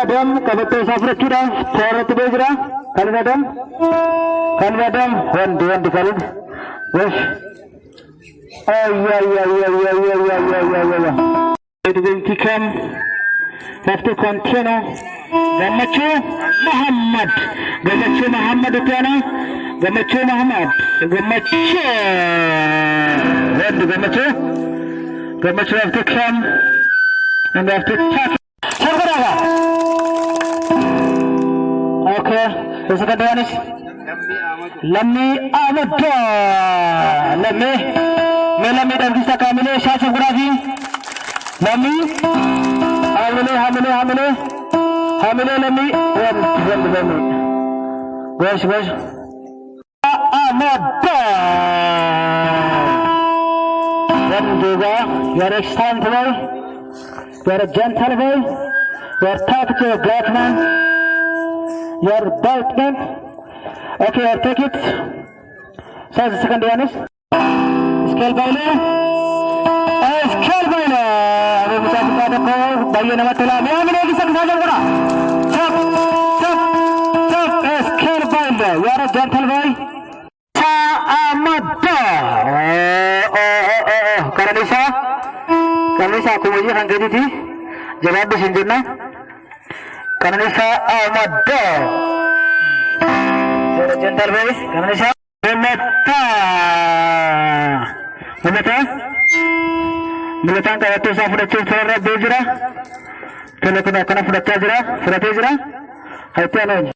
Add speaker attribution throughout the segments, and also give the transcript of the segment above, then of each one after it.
Speaker 1: Adam kabetul safra cura Farat bejra Kan Adam One Khalid Wish It will become have to continue Gamachu Muhammad Utana Gamachu Muhammad Gamachu have to come and have to tackle okay the second one is Lammi Ahmad Lammi dan bisa kami Syafir Qurafi Lammi Hamile Lammi Gosh Ahmad dan juga your excellent boy your gentle boy your talkative black man your bald man okay I'll take it so the second one is scale bailer अभी मुझे बता दो भाइयों ने मतलब मैं मेरे किसी के साथ करा चुप स्केल बॉय यार gentle boy Ahmad Kanisa aku muji kan jadi di jawab di sini na Kanisa Ahmad यार gentle boy Kanisa Militang kaya tu sah sudah curi bejra, kalau kena sudah tejra, hai tiada.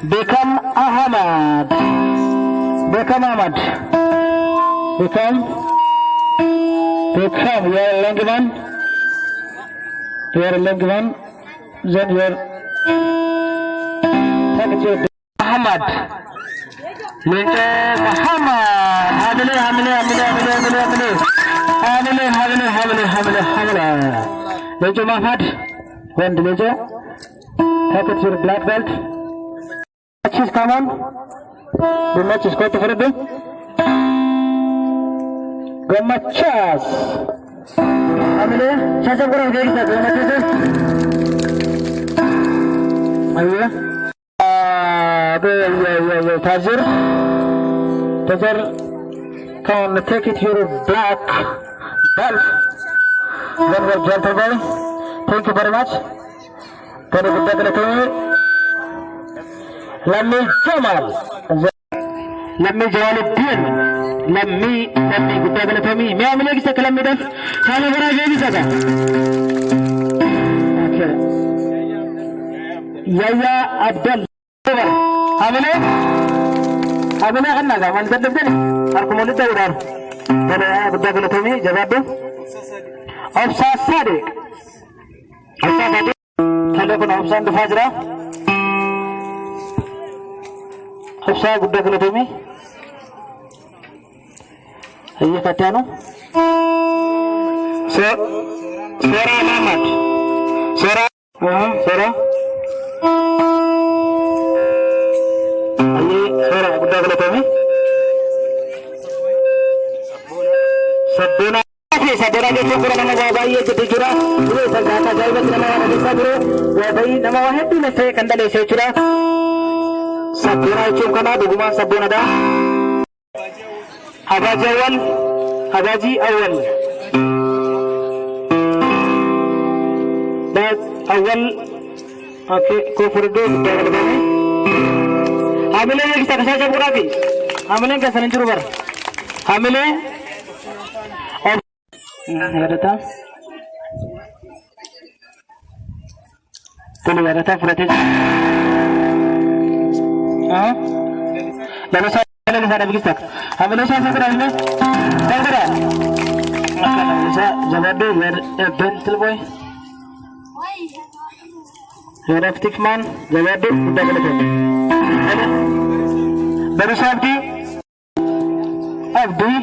Speaker 1: Become Ahmad, your Langman, then your Ahmad. Muhammad Lejo Muhammad when the Lejo take it your black belt match is come on the match is quite for them Gamachas Hamile Chacha kora gaya kita Gamachas ayo Tajir can take it your black belt then we're gentle boy thank you very much Tony Lammi Jamal Lammi Jalaluddin Lammi Gudagala Tommy मैं मिले किसे कलम में दस साले बड़ा ये भी सका okay Yaya Abdul Hamile kan naga mantan betul aku mau lihat udah mana betul kalau Tommy jawab dong Afsa Sadiq kalau pun Afsa Fajra Afsa betul kalau Tommy iya kata no Sora Muhammad Sora Sora betul kalau Tommy Sabuna ke syukur nama bayi jadi curah ini serta jawab nama desa bro bayi nama wahid ini saya kandal saya curah Sabuna cium kana duguma Sabuna dah Habaji awal dan awal okay kufurdu hamile kita saja Qurafi hamile ke sanin curubar hamile Ada tak berarti lalu saya sana begitu hamil saya segera ini segera bisa jawab dulu gentle boy Reftik man jawab dulu udah boleh baru Abdi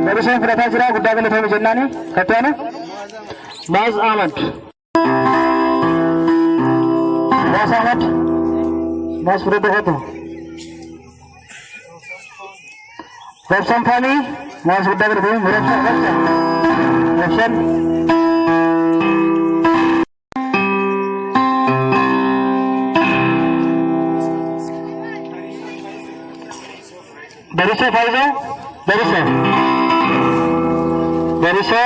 Speaker 1: baru saya berapa jira guda gale thami jannani katana Baz Ahmad Baz berapa itu Robson Fami, mas sudah berhubung, Robson. Bariso Faizo, Bariso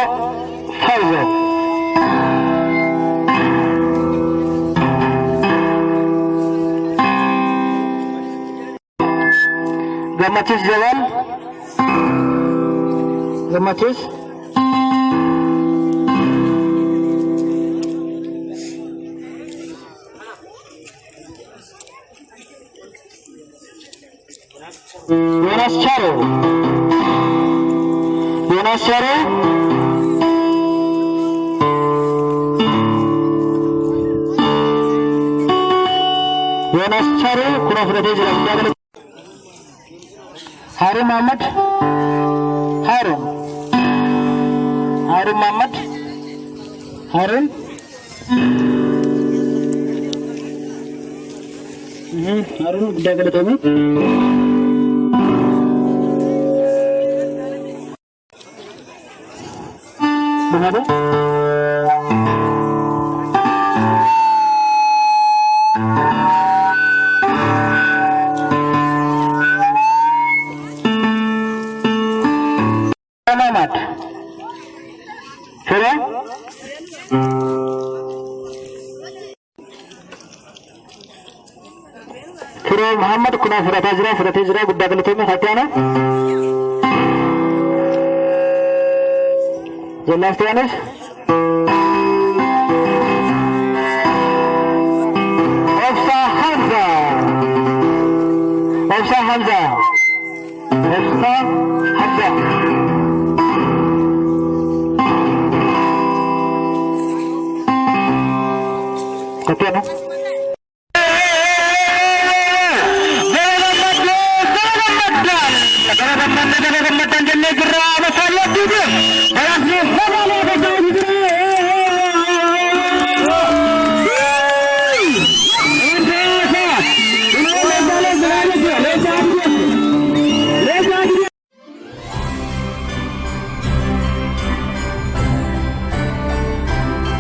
Speaker 1: Faizo. Gamacis jalan, Gamacis. Yonas Charo, kurang berada jalan. Harun Muhammad, Harun udah kada tahu. Mengapa? Muhammad, sudah? Surah Muhammad kuna surat hijrah buddha kalau tuh hati ana. Jelas tuh Anis? Ofsa Hamza.